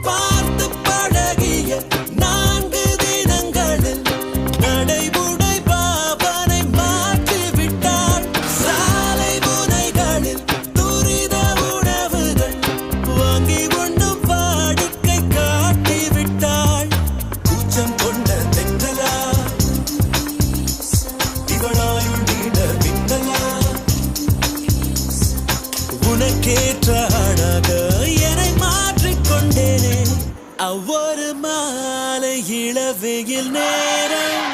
பார்த்து பழகிய 4 தினங்களில் நடைமுறை பாவனை மாற்றிவிட்டாள். சாலை முனைகளில் துரித உணவுகள் வாங்கி உண்ணும் வாடிக்கை காட்டிவிட்டாள். கூச்சம் கொண்ட தென்றலா இவளாயுள் நீட விட்டலா உனக்கேற்ற ஆளாக என்னை மாற்றிக்கொண்டேனே. ஒவ்வொரு மாலை இளவெயில் நேரம்